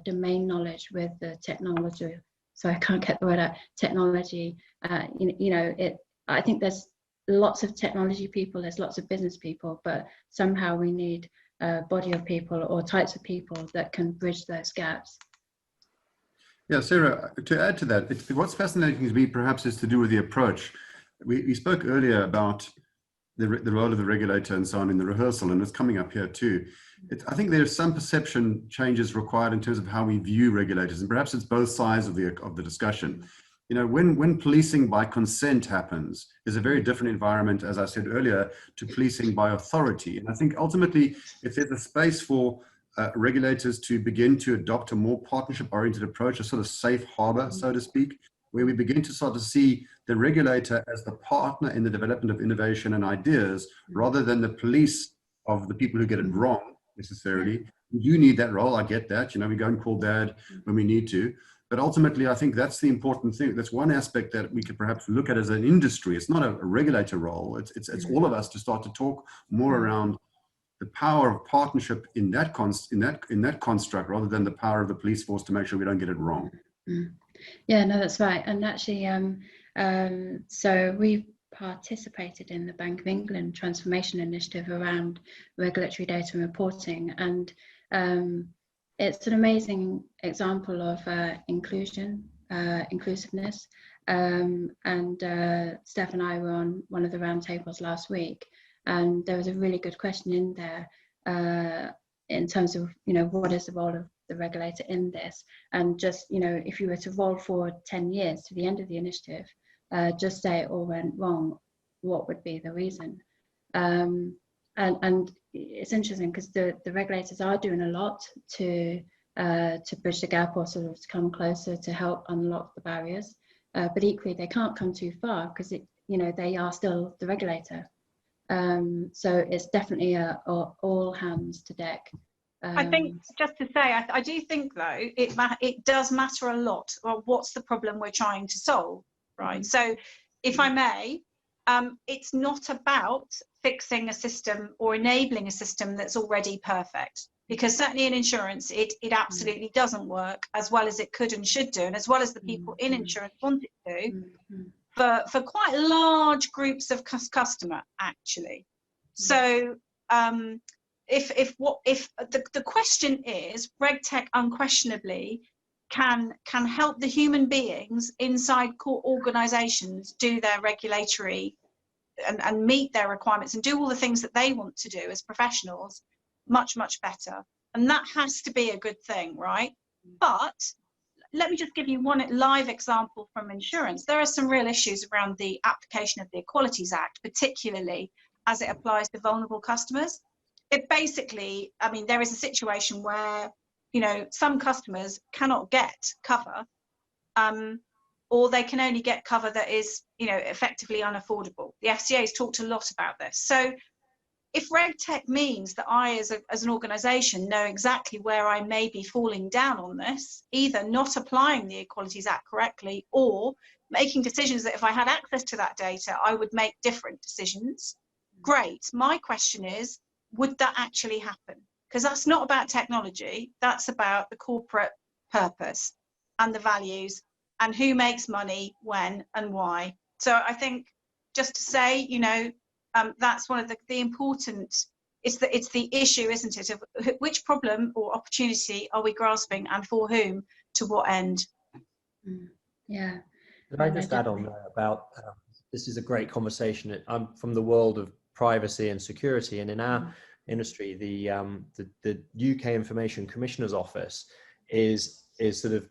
domain knowledge with the technology? So I can't get the word out. Technology. You know, I think there's lots of technology people, there's lots of business people, but somehow we need a body of people or types of people that can bridge those gaps. Yeah, Sarah, to add to that, what's fascinating to me perhaps is to do with the approach. We spoke earlier about the role of the regulator and so on in the rehearsal, and it's coming up here too. I think there's some perception changes required in terms of how we view regulators, and perhaps it's both sides of the discussion. you know, when policing by consent happens, is a very different environment, as I said earlier, to policing by authority. And I think ultimately, if there's a space for regulators to begin to adopt a more partnership-oriented approach, a sort of safe harbor, so to speak, where we begin to start to see the regulator as the partner in the development of innovation and ideas, rather than the police of the people who get it wrong necessarily. You need that role, I get that. You know, we go and call dad when we need to. But ultimately, I think that's the important thing. That's one aspect that we could perhaps look at as an industry. It's not a regulator role. It's all of us to start to talk more around the power of partnership in that construct, rather than the power of the police force to make sure we don't get it wrong. Yeah, no, that's right. And actually, so we've participated in the Bank of England Transformation Initiative around regulatory data and reporting, and it's an amazing example of inclusiveness. And Steph and I were on one of the roundtables last week, and there was a really good question in there in terms of, you know, what is the role of the regulator in this? And just, you know, if you were to roll forward 10 years to the end of the initiative, just say it all went wrong, what would be the reason? And it's interesting because the regulators are doing a lot to bridge the gap, or sort of to come closer to help unlock the barriers. But equally, they can't come too far because, you know, they are still the regulator. So it's definitely all hands to deck. I think, just to say, I do think though it does matter a lot. Well, what's the problem we're trying to solve, right? So, if I may, it's not about fixing a system or enabling a system that's already perfect, because certainly in insurance it absolutely doesn't work as well as it could and should do, and as well as the people in insurance want it to, for quite large groups of customer actually. So if the question is, RegTech unquestionably can help the human beings inside core organizations do their regulatory and meet their requirements and do all the things that they want to do as professionals much better, and that has to be a good thing, right? But let me just give you one live example from insurance. There are some real issues around the application of the Equalities Act, particularly as it applies to vulnerable customers. It basically, I mean, there is a situation where, you know, some customers cannot get cover, or they can only get cover that is, you know, effectively unaffordable. The FCA has talked a lot about this. So if RegTech means that I, as an organisation, know exactly where I may be falling down on this, either not applying the Equalities Act correctly or making decisions that if I had access to that data, I would make different decisions, great. My question is, would that actually happen? Because that's not about technology, that's about the corporate purpose and the values and who makes money, when and why. So I think, just to say, you know, that's one of the important, it's the issue, isn't it, of which problem or opportunity are we grasping and for whom, to what end? Yeah. Could I just add on there about, this is a great conversation. I'm from the world of privacy and security, and in our industry, the UK Information Commissioner's Office is sort of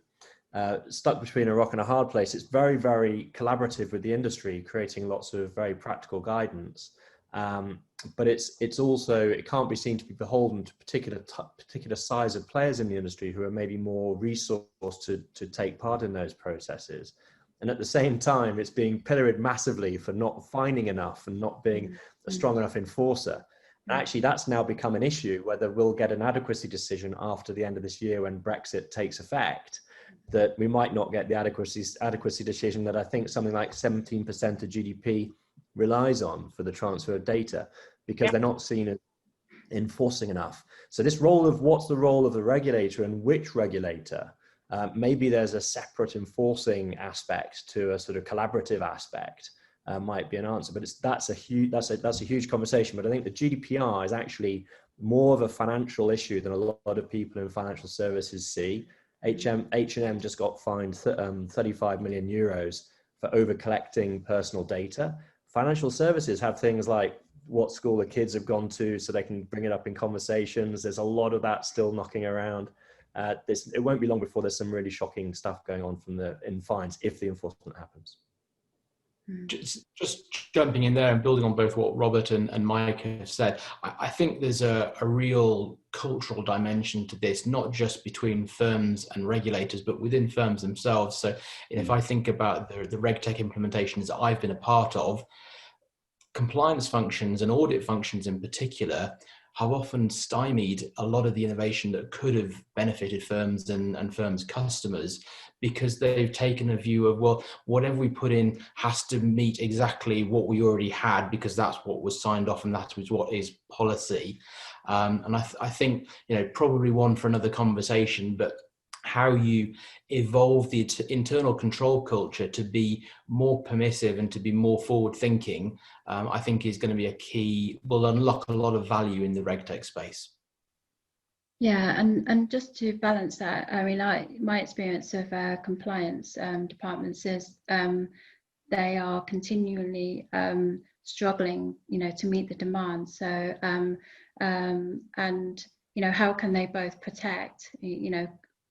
stuck between a rock and a hard place. It's very, very collaborative with the industry, creating lots of very practical guidance. But it's also, it can't be seen to be beholden to particular size of players in the industry who are maybe more resourced to take part in those processes. And at the same time, it's being pilloried massively for not finding enough and not being a strong enough enforcer. And actually, that's now become an issue, whether we'll get an adequacy decision after the end of this year when Brexit takes effect, that we might not get the adequacy decision that I think something like 17% of GDP relies on for the transfer of data, because they're not seen as enforcing enough. So this role of what's the role of the regulator and which regulator, maybe there's a separate enforcing aspect to a sort of collaborative aspect, might be an answer, but that's a huge conversation. But I think the GDPR is actually more of a financial issue than a lot of people in financial services see. H&M just got fined 35 million euros for over collecting personal data. Financial services have things like what school the kids have gone to, so they can bring it up in conversations. There's a lot of that still knocking around. it won't be long before there's some really shocking stuff going on in fines if the enforcement happens. Just jumping in there and building on both what Robert and Mike have said, I think there's a real cultural dimension to this, not just between firms and regulators, but within firms themselves. So if I think about the RegTech implementations that I've been a part of, compliance functions and audit functions in particular have often stymied a lot of the innovation that could have benefited firms and firms' customers, because they've taken a view of, well, whatever we put in has to meet exactly what we already had, because that's what was signed off and that was what is policy. And I think, probably one for another conversation, but how you evolve the internal control culture to be more permissive and to be more forward thinking, I think is going to be a key, will unlock a lot of value in the RegTech space. Yeah, and just to balance that, I mean, my experience of compliance departments is they are continually struggling, to meet the demand. So, and how can they both protect,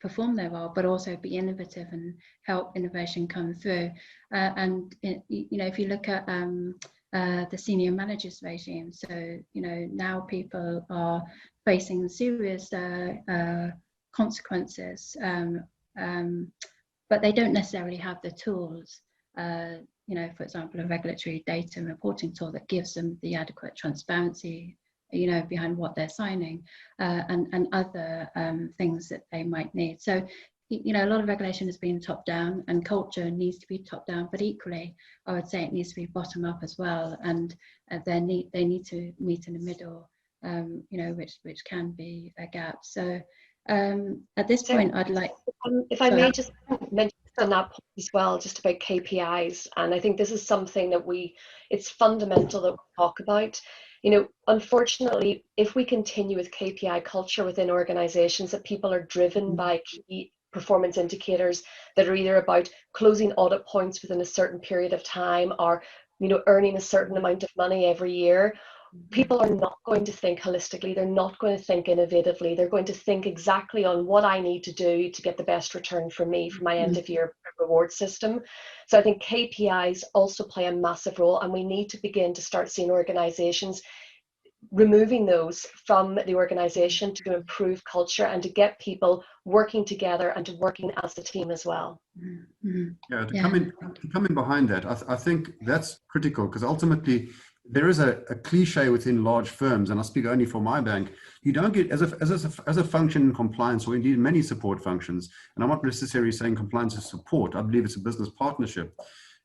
perform their role, but also be innovative and help innovation come through. And if you look at the senior managers regime, so now people are facing serious consequences, but they don't necessarily have the tools. For example, a regulatory data and reporting tool that gives them the adequate transparency behind what they're signing, and other things that they might need. So, a lot of regulation has been top down, and culture needs to be top down, but equally, I would say it needs to be bottom up as well. And they need to meet in the middle, which can be a gap. So, at this point, I'd like, if I may just mention on that point as well, just about KPIs, and I think this is something that it's fundamental that we talk about. Unfortunately, if we continue with KPI culture within organizations, that people are driven by key performance indicators that are either about closing audit points within a certain period of time, or earning a certain amount of money every year, people are not going to think holistically. They're not going to think innovatively. They're going to think exactly on what I need to do to get the best return for me, for my end of year reward system. So I think KPIs also play a massive role, and we need to begin to start seeing organizations removing those from the organization to improve culture and to get people working together and to working as a team as well. Yeah, to come in behind that, I think that's critical, because ultimately there is a cliche within large firms, and I speak only for my bank, you don't get, as a function in compliance, or indeed many support functions, and I'm not necessarily saying compliance is support, I believe it's a business partnership,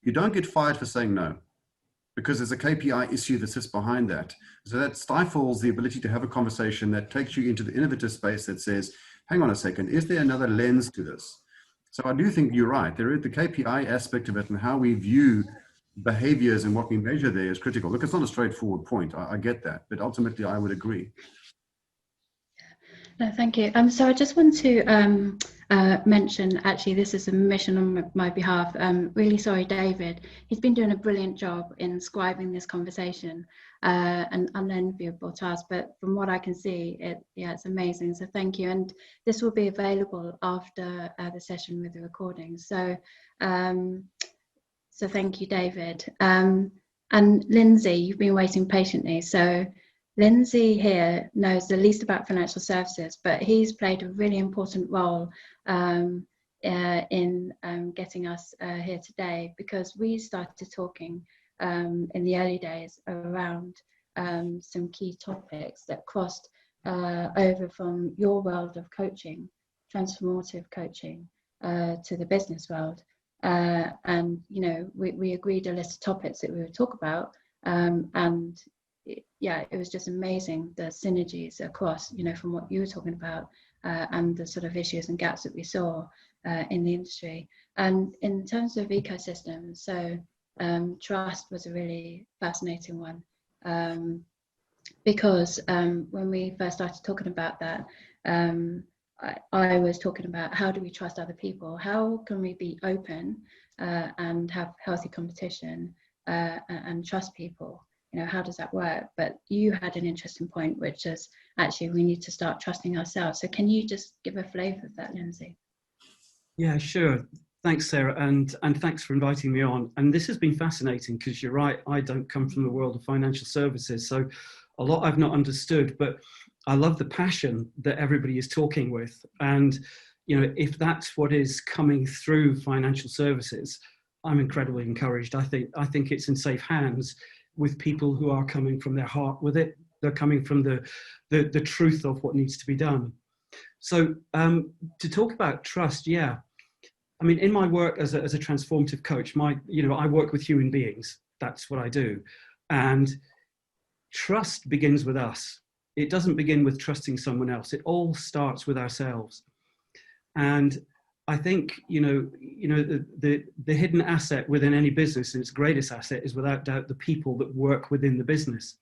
you don't get fired for saying no, because there's a KPI issue that sits behind that. So that stifles the ability to have a conversation that takes you into the innovative space that says, hang on a second, is there another lens to this? So I do think you're right. There is the KPI aspect of it, and how we view behaviors and what we measure there is critical. Look, it's not a straightforward point. I get that, but ultimately I would agree. No, thank you. So I just want to mention, actually, this is a mission on my behalf. Really sorry, David. He's been doing a brilliant job in scribing this conversation, an unenviable task, but from what I can see, it's amazing. So thank you. And this will be available after the session with the recording. So, so thank you, David. And Lindsay, you've been waiting patiently. So Lindsay here knows the least about financial services, but he's played a really important role in getting us here today, because we started talking in the early days around some key topics that crossed over from your world of coaching, transformative coaching, to the business world. And, we agreed a list of topics that we would talk about, and yeah, it was just amazing, the synergies across, from what you were talking about, and the sort of issues and gaps that we saw in the industry. And in terms of ecosystems, so trust was a really fascinating one, because when we first started talking about that, I was talking about, how do we trust other people? How can we be open and have healthy competition and trust people you know, how does that work? But you had an interesting point, which is actually we need to start trusting ourselves. So can you just give a flavour of that, Lindsay? Yeah, sure. Thanks, Sarah, and thanks for inviting me on. And this has been fascinating because you're right, I don't come from the world of financial services, so a lot I've not understood, but I love the passion that everybody is talking with. And, you know, if that's what is coming through financial services, I'm incredibly encouraged. I think it's in safe hands with people who are coming from their heart with it. They're coming from the truth of what needs to be done. So to talk about trust, yeah. I mean, in my work as a transformative coach, I work with human beings. That's what I do. And trust begins with us. It doesn't begin with trusting someone else. It all starts with ourselves. And I think, the hidden asset within any business, and its greatest asset, is without doubt the people that work within the business.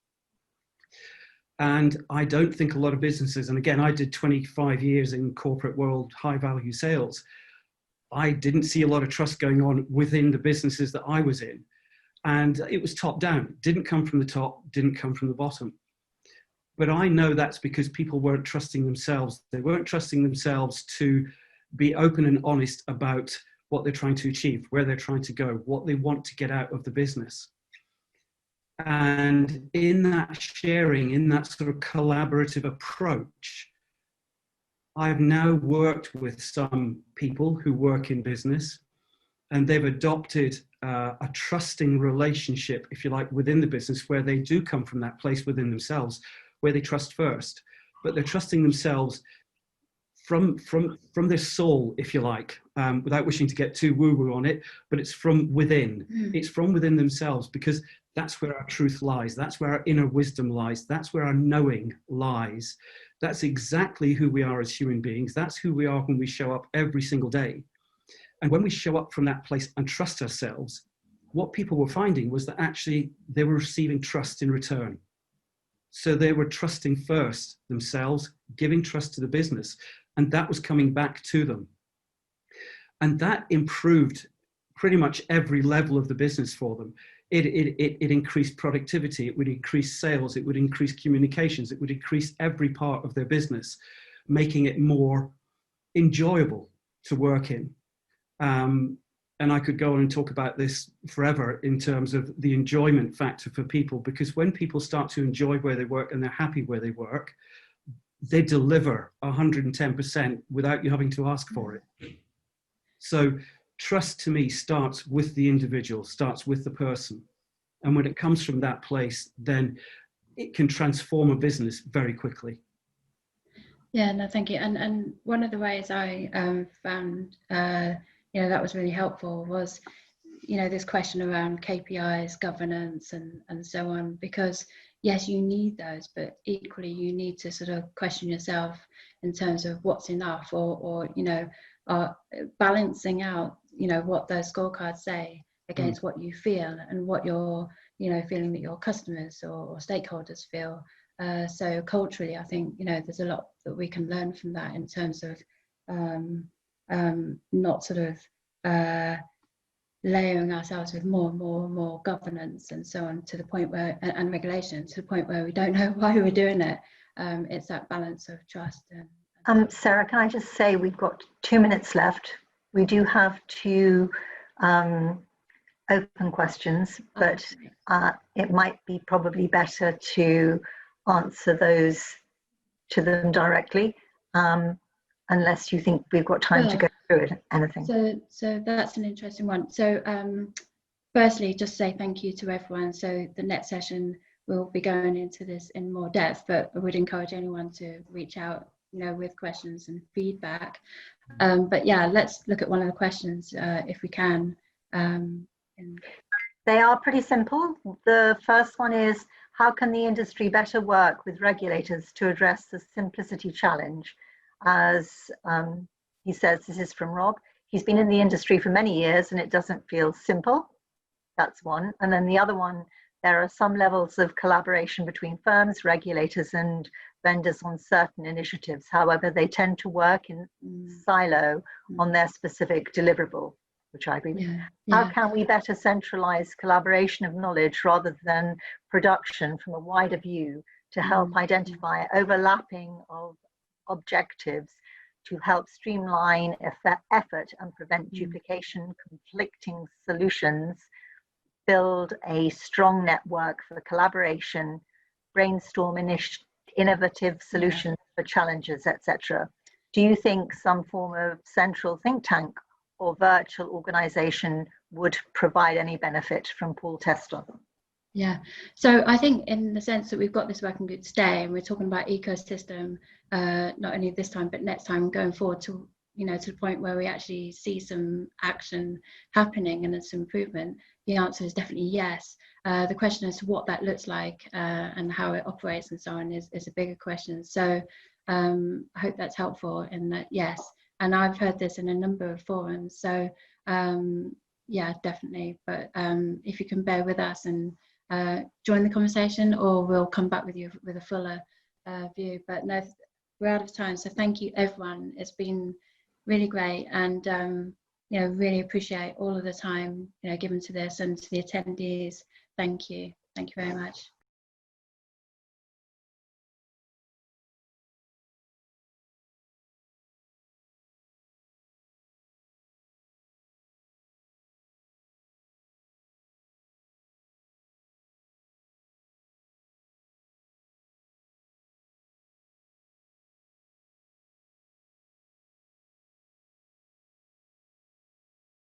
And I don't think a lot of businesses, and again, I did 25 years in corporate world, high value sales. I didn't see a lot of trust going on within the businesses that I was in. And it was top down. It didn't come from the top, didn't come from the bottom. But I know that's because people weren't trusting themselves. They weren't trusting themselves to be open and honest about what they're trying to achieve, where they're trying to go, what they want to get out of the business. And in that sharing, in that sort of collaborative approach, I've now worked with some people who work in business, and they've adopted a trusting relationship, if you like, within the business, where they do come from that place within themselves, where they trust first, but they're trusting themselves from their soul, if you like, without wishing to get too woo-woo on it, but it's from within. It's from within themselves, because that's where our truth lies. That's where our inner wisdom lies. That's where our knowing lies. That's exactly who we are as human beings. That's who we are when we show up every single day. And when we show up from that place and trust ourselves, what people were finding was that actually they were receiving trust in return. So they were trusting first themselves, giving trust to the business, and that was coming back to them. And that improved pretty much every level of the business for them. It increased productivity, it would increase sales, it would increase communications, it would increase every part of their business, making it more enjoyable to work in. And I could go on and talk about this forever in terms of the enjoyment factor for people, because when people start to enjoy where they work and they're happy where they work, they deliver 110% without you having to ask for it. So trust to me starts with the individual, starts with the person. And when it comes from that place, then it can transform a business very quickly. Yeah, no, thank you. And one of the ways I found, that was really helpful was, this question around KPIs, governance, and so on, because yes, you need those, but equally you need to sort of question yourself in terms of what's enough, or balancing out, what those scorecards say against what you feel and what you're, feeling that your customers or stakeholders feel. So culturally, I think, there's a lot that we can learn from that in terms of not sort of layering ourselves with more and more governance and so on, to the point where, and regulation, to the point where we don't know why we're doing it. It's that balance of trust. Sarah, can I just say we've got 2 minutes left. We do have 2 open questions, but it might be probably better to answer those to them directly, unless you think we've got time to go through it, anything. So that's an interesting one. So firstly, just say thank you to everyone. So the next session, we'll be going into this in more depth, but I would encourage anyone to reach out, with questions and feedback. But yeah, let's look at one of the questions if we can. They are pretty simple. The first one is, how can the industry better work with regulators to address the simplicity challenge? As he says, this is from Rob. He's been in the industry for many years and it doesn't feel simple. That's one. And then the other one, there are some levels of collaboration between firms, regulators, and vendors on certain initiatives. However, they tend to work in silo on their specific deliverable. which I agree with. Yeah. How can we better centralize collaboration of knowledge rather than production from a wider view to help identify overlapping of objectives to help streamline effort and prevent duplication, conflicting solutions, build a strong network for collaboration, brainstorm innovative solutions for challenges, etc. Do you think some form of central think tank or virtual organization would provide any benefit from Paul Tester? Yeah, so I think in the sense that we've got this working group today and we're talking about ecosystem, not only this time, but next time going forward to, you know, to the point where we actually see some action happening and some improvement, the answer is definitely yes. The question as to what that looks like and how it operates and so on is a bigger question. So I hope that's helpful in that, yes. And I've heard this in a number of forums. So yeah, definitely. But if you can bear with us and join the conversation, or we'll come back with you with a fuller view. But no, we're out of time. So thank you, everyone. It's been really great. And, you know, really appreciate all of the time, you know, given to this, and to the attendees. Thank you. Thank you very much.